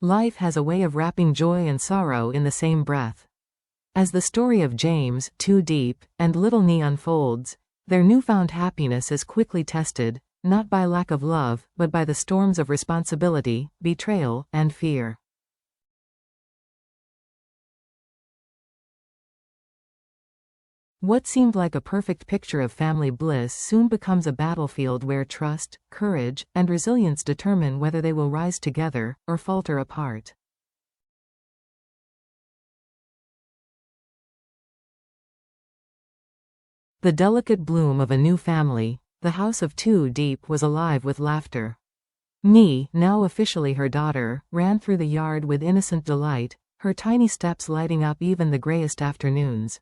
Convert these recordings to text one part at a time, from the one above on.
Life has a way of wrapping joy and sorrow in the same breath. As the story of James, Too Deep, and Little Nee unfolds, their newfound happiness is quickly tested, not by lack of love, but by the storms of responsibility, betrayal, and fear. What seemed like a perfect picture of family bliss soon becomes a battlefield where trust, courage, and resilience determine whether they will rise together or falter apart. The delicate bloom of a new family, the house of Too Deep, was alive with laughter. Nee, now officially her daughter, ran through the yard with innocent delight, her tiny steps lighting up even the grayest afternoons.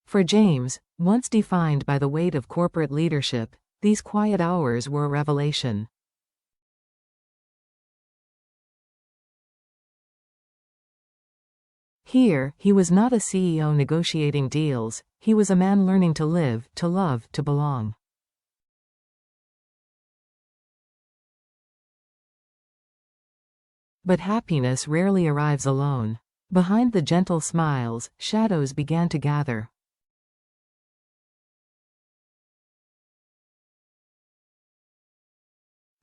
For James, once defined by the weight of corporate leadership, these quiet hours were a revelation. Here, he was not a CEO negotiating deals, he was a man learning to live, to love, to belong. But happiness rarely arrives alone. Behind the gentle smiles, shadows began to gather.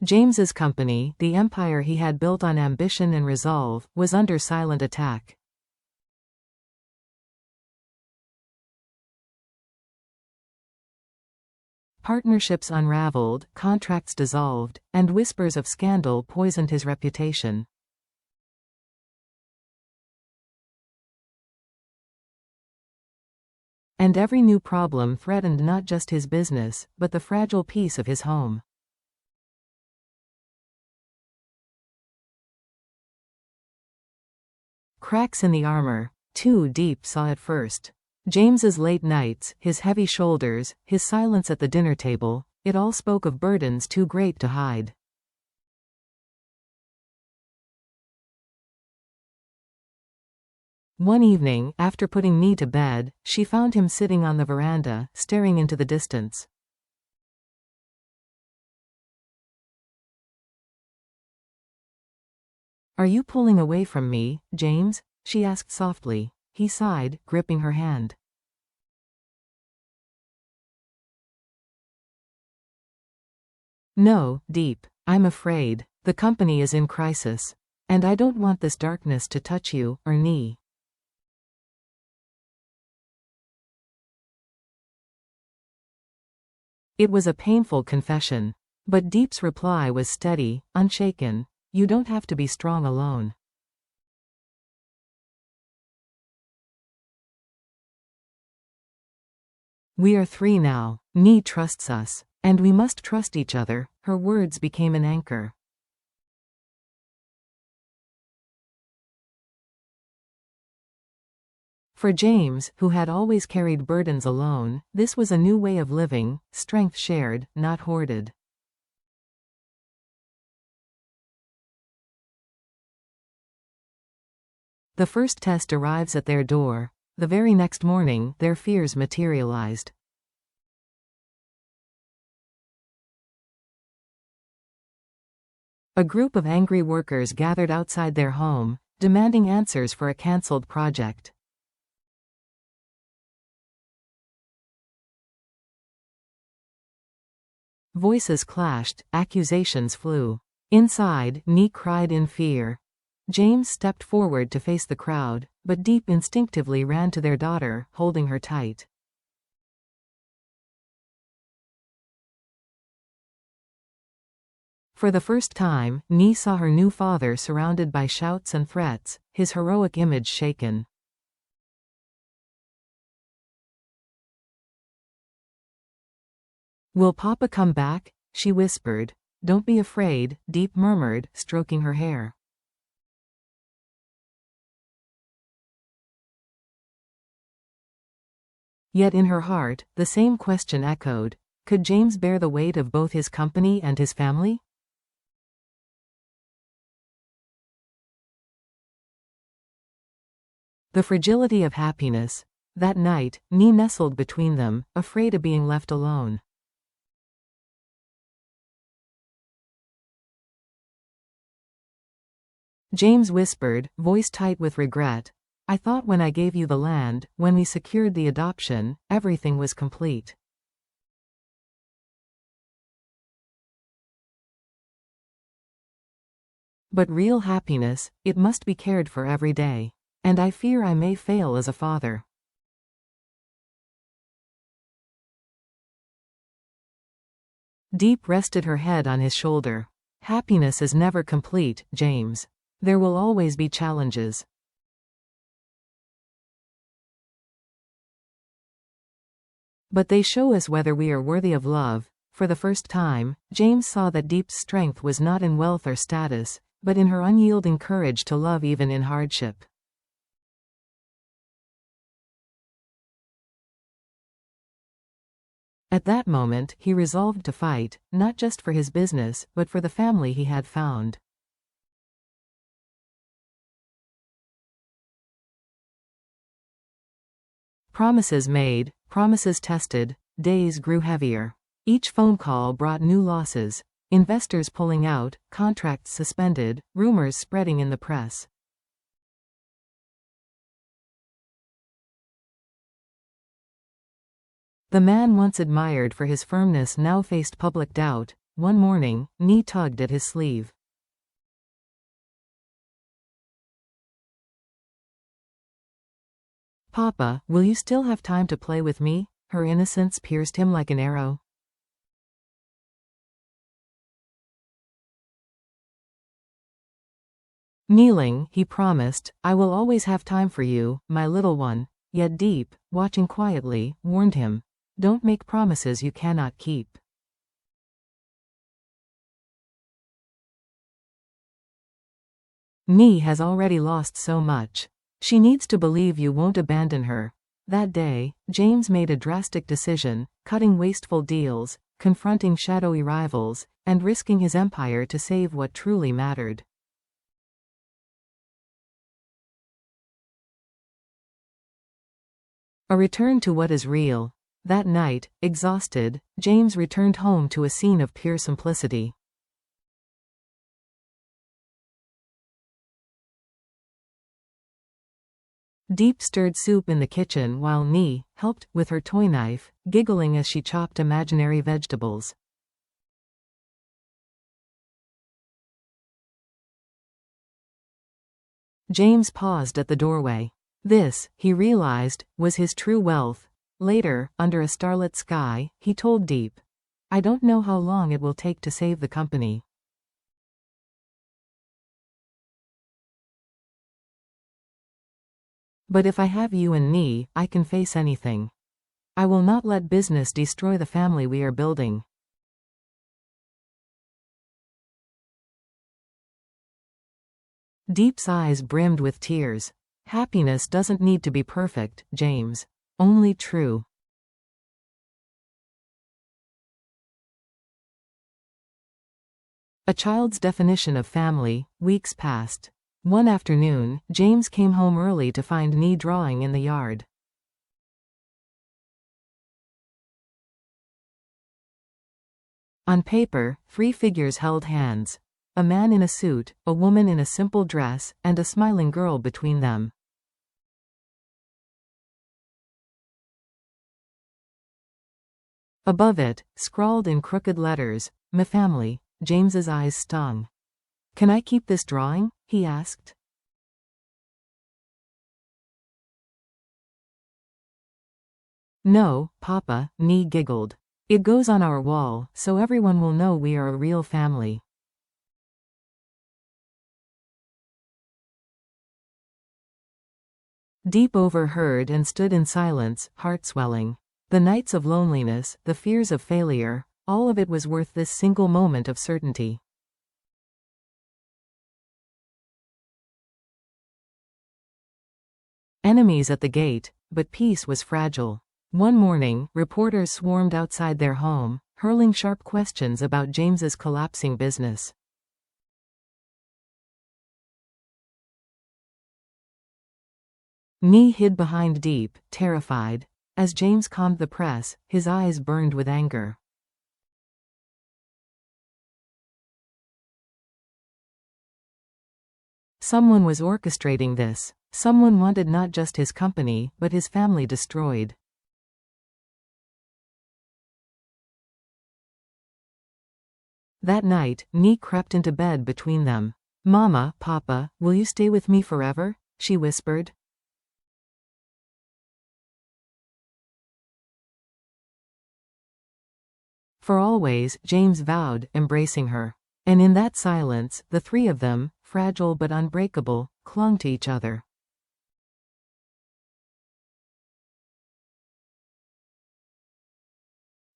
James's company, the empire he had built on ambition and resolve, was under silent attack. Partnerships unraveled, contracts dissolved, and whispers of scandal poisoned his reputation. And every new problem threatened not just his business, but the fragile peace of his home. Cracks in the armor. Too Deep saw it first. James's late nights, his heavy shoulders, his silence at the dinner table, it all spoke of burdens too great to hide. One evening, after putting Nee to bed, she found him sitting on the veranda, staring into the distance. "Are you pulling away from me, James?" she asked softly. He sighed, gripping her hand. "No, Deep. I'm afraid. The company is in crisis. And I don't want this darkness to touch you, or Nee." It was a painful confession. But Deep's reply was steady, unshaken. "You don't have to be strong alone. We are three now. Nee trusts us. And we must trust each other." Her words became an anchor. For James, who had always carried burdens alone, this was a new way of living, strength shared, not hoarded. The first test arrives at their door. The very next morning, their fears materialized. A group of angry workers gathered outside their home, demanding answers for a cancelled project. Voices clashed, accusations flew. Inside, Nee cried in fear. James stepped forward to face the crowd, but Deep instinctively ran to their daughter, holding her tight. For the first time, Nee saw her new father surrounded by shouts and threats, his heroic image shaken. "Will Papa come back?" she whispered. "Don't be afraid," Deep murmured, stroking her hair. Yet in her heart, the same question echoed. Could James bear the weight of both his company and his family? The fragility of happiness. That night, Nee nestled between them, afraid of being left alone. James whispered, voice tight with regret. I thought when I gave you the land, when we secured the adoption, everything was complete. But real happiness, it must be cared for every day. And I fear I may fail as a father. Diep rested her head on his shoulder. Happiness is never complete, James. There will always be challenges. But they show us whether we are worthy of love. For the first time, James saw that Diep's strength was not in wealth or status, but in her unyielding courage to love even in hardship. At that moment, he resolved to fight, not just for his business, but for the family he had found. Promises made, promises tested, days grew heavier. Each phone call brought new losses. Investors pulling out, contracts suspended, rumors spreading in the press. The man once admired for his firmness now faced public doubt. One morning, Ni tugged at his sleeve. Papa, will you still have time to play with me? Her innocence pierced him like an arrow. Kneeling, he promised, I will always have time for you, my little one. Yet Diep, watching quietly, warned him. Don't make promises you cannot keep. Ni has already lost so much. She needs to believe you won't abandon her. That day, James made a drastic decision, cutting wasteful deals, confronting shadowy rivals, and risking his empire to save what truly mattered. A return to what is real. That night, exhausted, James returned home to a scene of pure simplicity. Diep stirred soup in the kitchen while Ni helped with her toy knife, giggling as she chopped imaginary vegetables. James paused at the doorway. This, he realized, was his true wealth. Later, under a starlit sky, he told Diep, I don't know how long it will take to save the company. But if I have you and Ni, I can face anything. I will not let business destroy the family we are building. Diep's eyes brimmed with tears. Happiness doesn't need to be perfect, James. Only true. A child's definition of family. Weeks passed. One afternoon, James came home early to find Ni drawing in the yard. On paper, 3 figures held hands. A man in a suit, a woman in a simple dress, and a smiling girl between them. Above it, scrawled in crooked letters, "My family." James's eyes stung. Can I keep this drawing? He asked. No, Papa, Ni giggled. It goes on our wall, so everyone will know we are a real family. Diep overheard and stood in silence, heart swelling. The nights of loneliness, the fears of failure, all of it was worth this single moment of certainty. Enemies at the gate, but peace was fragile. One morning, reporters swarmed outside their home, hurling sharp questions about James's collapsing business. Ni hid behind Diep, terrified. As James calmed the press, his eyes burned with anger. Someone was orchestrating this. Someone wanted not just his company, but his family destroyed. That night, Nee crept into bed between them. "Mama, Papa, will you stay with me forever?" she whispered. "For always," James vowed, embracing her. And in that silence, the three of them, fragile but unbreakable, clung to each other.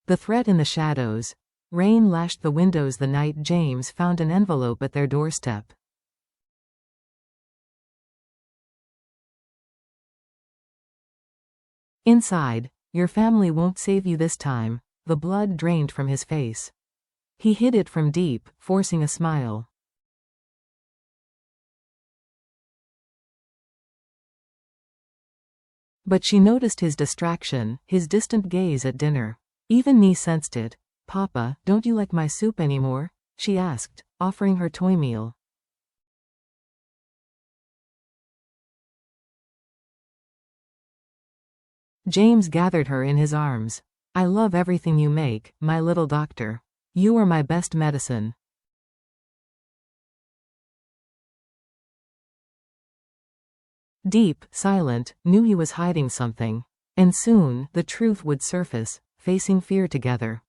The threat in the shadows. Rain lashed the windows the night James found an envelope at their doorstep. Inside, "Your family won't save you this time." The blood drained from his face. He hid it from Diep, forcing a smile. But she noticed his distraction, his distant gaze at dinner. Even Nee sensed it. "Papa, don't you like my soup anymore?" she asked, offering her toy meal. James gathered her in his arms. "I love everything you make, my little doctor. You are my best medicine." Diep, silent, knew he was hiding something. And soon, the truth would surface, facing fear together.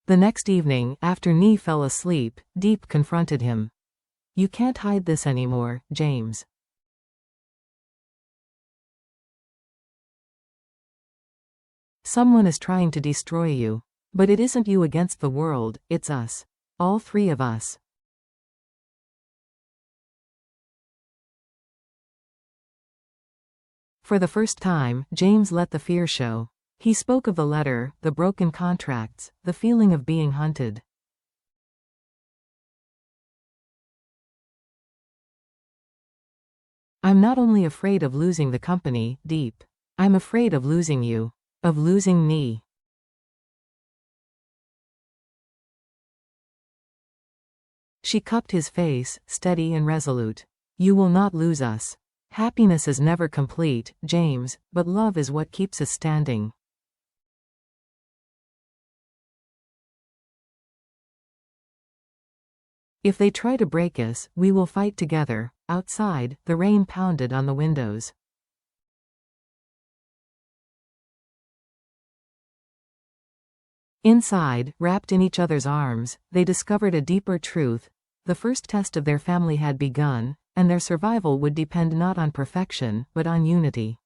The next evening, after Nee fell asleep, Diep confronted him. "You can't hide this anymore, James. Someone is trying to destroy you. But it isn't you against the world, it's us. All three of us." For the first time, James let the fear show. He spoke of the letter, the broken contracts, the feeling of being hunted. "I'm not only afraid of losing the company, Diep. I'm afraid of losing you. Of losing Nee." She cupped his face, steady and resolute. "You will not lose us. Happiness is never complete, James, but love is what keeps us standing." "If they try to break us, we will fight together." Outside, the rain pounded on the windows. Inside, wrapped in each other's arms, they discovered a deeper truth. The first test of their family had begun, and their survival would depend not on perfection, but on unity.